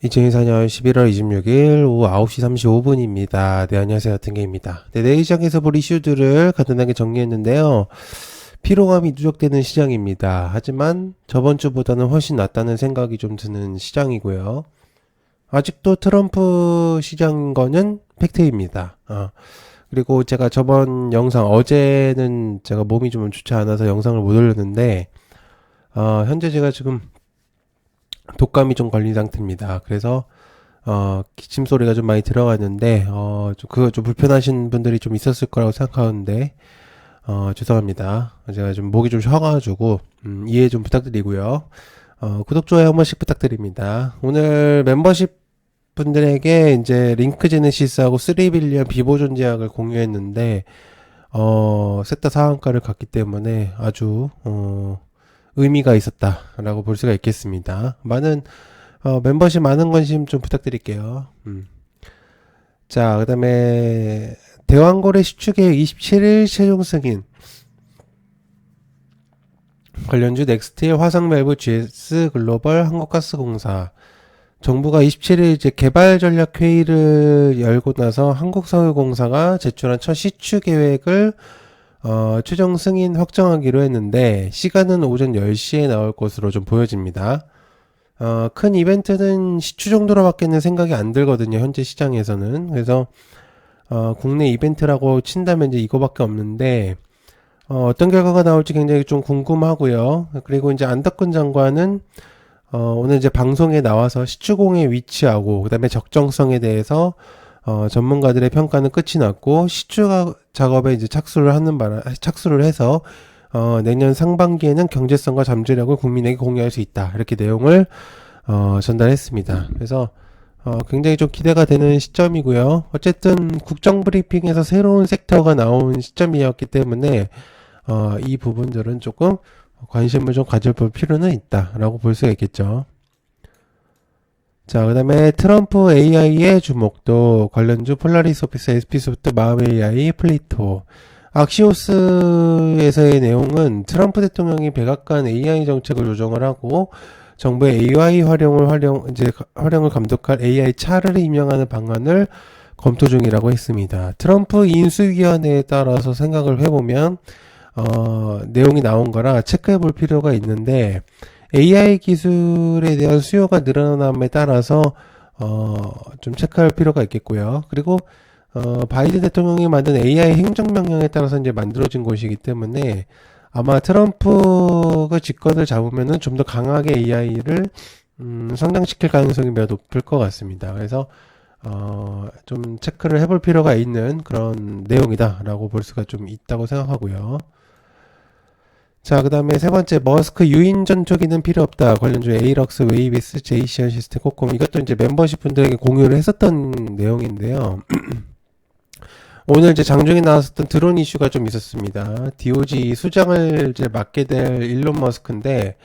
2024년 11월 26일 오후 9시 35분입니다. 네, 안녕하세요. 등계입니다. 네, 내일 시장에서 볼 이슈들을 간단하게 정리했는데요. 피로감이 누적되는 시장입니다. 하지만 저번 주보다는 훨씬 낫다는 생각이 좀 드는 시장이고요. 아직도 트럼프 시장인 거는 팩트입니다. 그리고 제가 저번 영상, 어제는 제가 몸이 좀 좋지 않아서 영상을 못 올렸는데, 현재 제가 지금 독감이 좀 걸린 상태입니다. 그래서 기침 소리가 좀 많이 들어갔는데 그거 좀 불편하신 분들이 좀 있었을 거라고 생각하는데 죄송합니다. 제가 좀 목이 좀 쉬어가지고 이해 좀 부탁드리고요. 구독 좋아요 한 번씩 부탁드립니다. 오늘 멤버십 분들에게 이제 링크 제네시스하고 3빌리언 비보존 제약을 공유했는데 셋 다 상한가를 갔기 때문에 아주 의미가 있었다라고 볼 수가 있겠습니다. 멤버십 많은 관심 좀 부탁드릴게요. 자, 그 다음에 대왕거래 시추계획 27일 최종 승인 관련주 넥스틸, 화성밸브, GS 글로벌, 한국가스공사. 정부가 27일 이제 개발 전략 회의를 열고 나서 한국석유공사가 제출한 첫 시추 계획을 최종 승인 확정하기로 했는데 시간은 오전 10시에 나올 것으로 좀 보여집니다. 큰 이벤트는 시추 정도로밖에는 생각이 안 들거든요. 현재 시장에서는. 그래서 국내 이벤트라고 친다면 이제 이거밖에 없는데 어떤 결과가 나올지 굉장히 좀 궁금하고요. 그리고 이제 안덕근 장관은 오늘 이제 방송에 나와서 시추공의 위치하고 그다음에 적정성에 대해서 전문가들의 평가는 끝이 났고 시추 작업에 이제 착수를 해서 내년 상반기에는 경제성과 잠재력을 국민에게 공유할 수 있다. 이렇게 내용을 전달했습니다. 그래서 굉장히 좀 기대가 되는 시점이고요. 어쨌든 국정 브리핑에서 새로운 섹터가 나온 시점이었기 때문에 이 부분들은 조금 관심을 좀 가져볼 필요는 있다라고 볼 수가 있겠죠. 자, 그 다음에 트럼프 AI의 주목도 관련주 폴라리스 오피스, SP소프트, 마음 AI, 플리토. 악시오스에서의 내용은 트럼프 대통령이 백악관 AI 정책을 조정을 하고 정부의 AI 활용을 감독할 AI 차를 임명하는 방안을 검토 중이라고 했습니다. 트럼프 인수위원회에 따라서 생각을 해보면 내용이 나온 거라 체크해 볼 필요가 있는데 AI 기술에 대한 수요가 늘어남에 따라서 좀 체크할 필요가 있겠고요. 그리고 바이든 대통령이 만든 AI 행정명령에 따라서 이제 만들어진 것이기 때문에 아마 트럼프가 집권을 잡으면은 좀 더 강하게 AI를 성장시킬 가능성이 매우 높을 것 같습니다. 그래서 좀 체크를 해볼 필요가 있는 그런 내용이다라고 볼 수가 좀 있다고 생각하고요. 자, 그 다음에 세 번째, 머스크 유인 전투기는 필요 없다. 관련주 에이럭스, 웨이비스, 제이시안 시스템, 코콤. 이것도 이제 멤버십 분들에게 공유를 했었던 내용인데요. 오늘 이제 장중에 나왔었던 드론 이슈가 좀 있었습니다. DOG 수장을 이제 맡게 될 일론 머스크인데,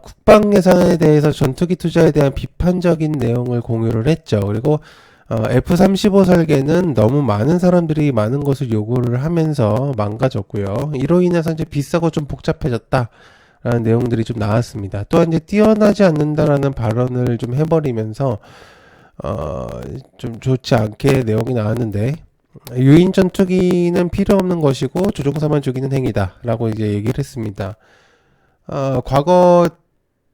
국방 예산에 대해서 전투기 투자에 대한 비판적인 내용을 공유를 했죠. 그리고 F-35 설계는 너무 많은 사람들이 많은 것을 요구를 하면서 망가졌고요. 이로 인해서 이제 비싸고 좀 복잡해졌다라는 내용들이 좀 나왔습니다. 또한 이제 뛰어나지 않는다라는 발언을 좀 해버리면서 좀 좋지 않게 내용이 나왔는데 유인 전투기는 필요 없는 것이고 조종사만 죽이는 행위다라고 이제 얘기를 했습니다. 과거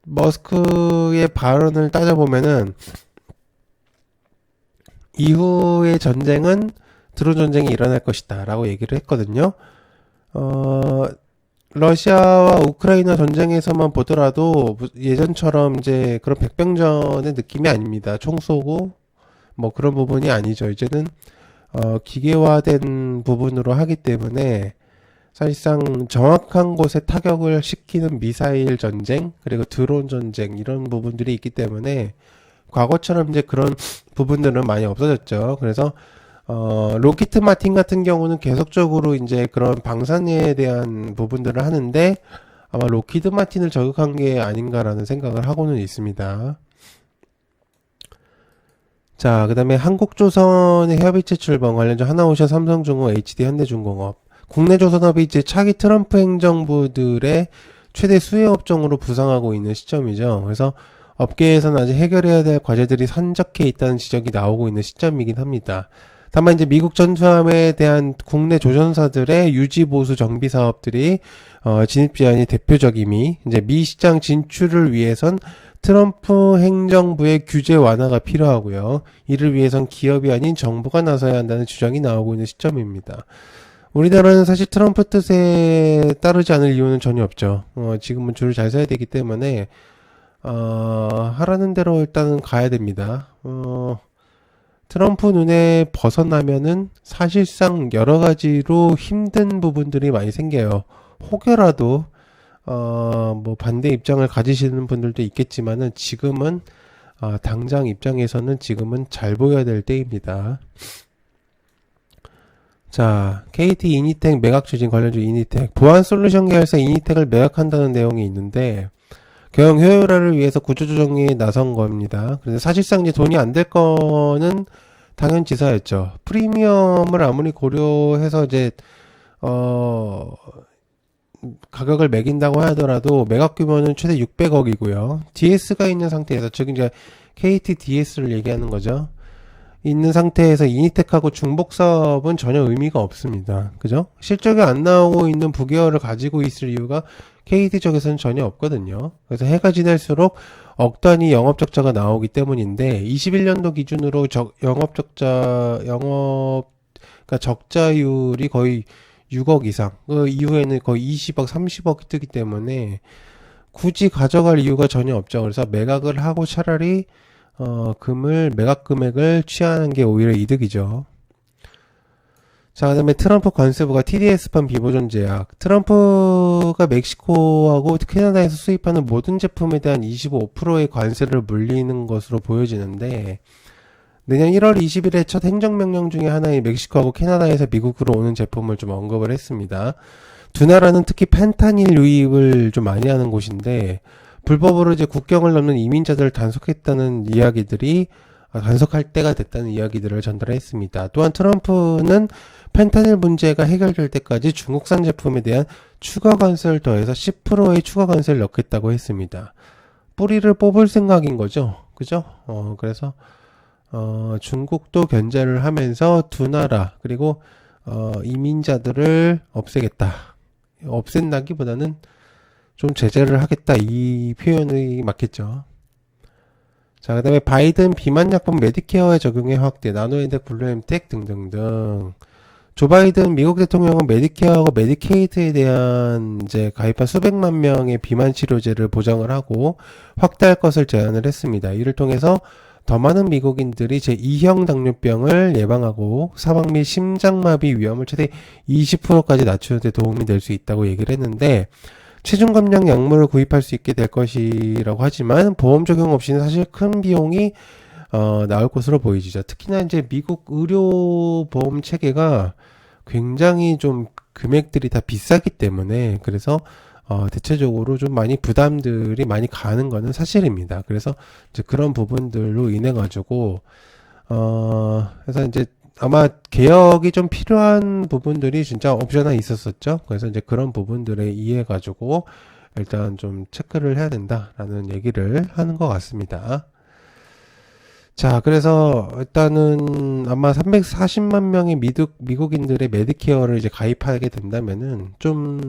머스크의 발언을 따져보면은 이후의 전쟁은 드론 전쟁이 일어날 것이다 라고 얘기를 했거든요. 러시아와 우크라이나 전쟁에서만 보더라도 예전처럼 이제 그런 백병전의 느낌이 아닙니다. 총 쏘고 뭐 그런 부분이 아니죠. 이제는 기계화된 부분으로 하기 때문에 사실상 정확한 곳에 타격을 시키는 미사일 전쟁 그리고 드론 전쟁 이런 부분들이 있기 때문에 과거처럼 이제 그런 부분들은 많이 없어졌죠. 그래서 로키트 마틴 같은 경우는 계속적으로 이제 그런 방산에 대한 부분들을 하는데 아마 로키드 마틴을 저격한 게 아닌가라는 생각을 하고는 있습니다. 자, 그 다음에 한국조선의 협의체 출범 관련주 하나오션, 삼성중공, HD, 현대중공업. 국내 조선업이 이제 차기 트럼프 행정부들의 최대 수혜 업종으로 부상하고 있는 시점이죠. 그래서 업계에서는 아직 해결해야 될 과제들이 산적해 있다는 지적이 나오고 있는 시점이긴 합니다. 다만 이제 미국 전투함에 대한 국내 조선사들의 유지 보수 정비 사업들이 진입 제한이 대표적임이 이제 미 시장 진출을 위해선 트럼프 행정부의 규제 완화가 필요하고요. 이를 위해선 기업이 아닌 정부가 나서야 한다는 주장이 나오고 있는 시점입니다. 우리나라는 사실 트럼프 뜻에 따르지 않을 이유는 전혀 없죠. 지금은 줄을 잘 서야 되기 때문에 하라는 대로 일단은 가야 됩니다. 트럼프 눈에 벗어나면은 사실상 여러 가지로 힘든 부분들이 많이 생겨요. 혹여라도 뭐 반대 입장을 가지시는 분들도 있겠지만은 지금은 당장 입장에서는 지금은 잘 보여야 될 때입니다. 자, KT 이니텍 매각 추진 관련주 이니텍 보안 솔루션 계열사 이니텍을 매각한다는 내용이 있는데 경영 효율화를 위해서 구조조정에 나선 겁니다. 그래서 사실상 이제 돈이 안 될 거는 당연지사였죠. 프리미엄을 아무리 고려해서 이제 가격을 매긴다고 하더라도 매각 규모는 최대 600억이고요. DS가 있는 상태에서 즉 이제 KT DS를 얘기하는 거죠. 있는 상태에서 이니텍하고 중복 사업은 전혀 의미가 없습니다. 그죠? 실적이 안 나오고 있는 부계열을 가지고 있을 이유가 KT 쪽에서는 전혀 없거든요. 그래서 해가 지날수록 억 단위 영업 적자가 나오기 때문인데 21년도 기준으로 그러니까 적자율이 거의 6억 이상. 그 이후에는 거의 20억, 30억이 뜨기 때문에 굳이 가져갈 이유가 전혀 없죠. 그래서 매각을 하고 차라리 매각 금액을 취하는 게 오히려 이득이죠. 자, 그 다음에 트럼프 관세부가 TDS판 비보존 제약. 트럼프가 멕시코하고 캐나다에서 수입하는 모든 제품에 대한 25%의 관세를 물리는 것으로 보여지는데, 내년 1월 20일에 첫 행정명령 중에 하나인 멕시코하고 캐나다에서 미국으로 오는 제품을 좀 언급을 했습니다. 두 나라는 특히 펜타닐 유입을 좀 많이 하는 곳인데, 불법으로 이제 국경을 넘는 이민자들을 단속했다는 이야기들이 단속할 때가 됐다는 이야기들을 전달했습니다. 또한 트럼프는 펜타닐 문제가 해결될 때까지 중국산 제품에 대한 추가 관세를 더해서 10%의 추가 관세를 넣겠다고 했습니다. 뿌리를 뽑을 생각인 거죠. 그죠? 그래서 중국도 견제를 하면서 두 나라 그리고 이민자들을 없애겠다. 없앤다기보다는 좀 제재를 하겠다 이 표현이 맞겠죠. 자, 그 다음에 바이든 비만약품 메디케어의 적용의 확대, 나노엔텍, 블루엠텍 등등등. 조 바이든 미국 대통령은 메디케어하고 메디케이드에 대한 이제 가입한 수백만 명의 비만 치료제를 보장을 하고 확대할 것을 제안을 했습니다. 이를 통해서 더 많은 미국인들이 제2형 당뇨병을 예방하고 사망 및 심장마비 위험을 최대 20%까지 낮추는 데 도움이 될 수 있다고 얘기를 했는데, 체중 감량 약물을 구입할 수 있게 될 것이라고 하지만 보험 적용 없이는 사실 큰 비용이 나올 것으로 보이지죠. 특히나 이제 미국 의료 보험 체계가 굉장히 좀 금액들이 다 비싸기 때문에 그래서 대체적으로 좀 많이 부담들이 많이 가는 거는 사실입니다. 그래서 이제 그런 부분들로 인해 가지고 그래서 이제 아마 개혁이 좀 필요한 부분들이 진짜 옵션에 있었었죠. 그래서 이제 그런 부분들에 의해 가지고 일단 좀 체크를 해야 된다라는 얘기를 하는 것 같습니다. 자, 그래서 일단은 아마 340만 명의 미국인들의 메디케어를 이제 가입하게 된다면은 좀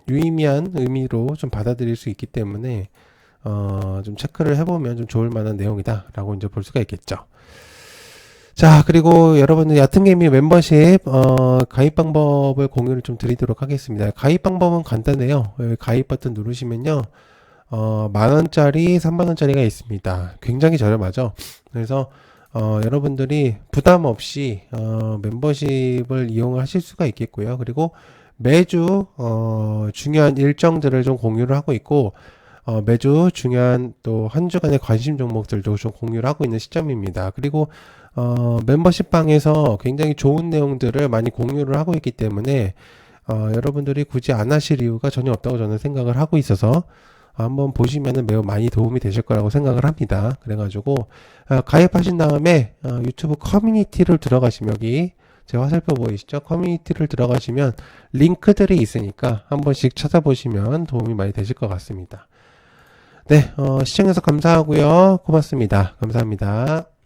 유의미한 의미로 좀 받아들일 수 있기 때문에 좀 체크를 해보면 좀 좋을 만한 내용이다라고 이제 볼 수가 있겠죠. 자, 그리고 여러분들 얕은개미 멤버십 가입 방법을 공유를 좀 드리도록 하겠습니다. 가입 방법은 간단해요. 여기 가입 버튼 누르시면요. 만원짜리, 3만원짜리가 있습니다. 굉장히 저렴하죠. 그래서 여러분들이 부담 없이 멤버십을 이용하실 수가 있겠고요. 그리고 매주 중요한 일정들을 좀 공유를 하고 있고 매주 중요한 또 한 주간의 관심 종목들도 좀 공유를 하고 있는 시점입니다. 그리고 멤버십 방에서 굉장히 좋은 내용들을 많이 공유를 하고 있기 때문에 여러분들이 굳이 안 하실 이유가 전혀 없다고 저는 생각을 하고 있어서 한번 보시면은 매우 많이 도움이 되실 거라고 생각을 합니다. 그래가지고 가입하신 다음에 유튜브 커뮤니티를 들어가시면 여기 제 화살표 보이시죠? 커뮤니티를 들어가시면 링크들이 있으니까 한 번씩 찾아보시면 도움이 많이 되실 것 같습니다. 네, 시청해서 감사하고요. 고맙습니다. 감사합니다.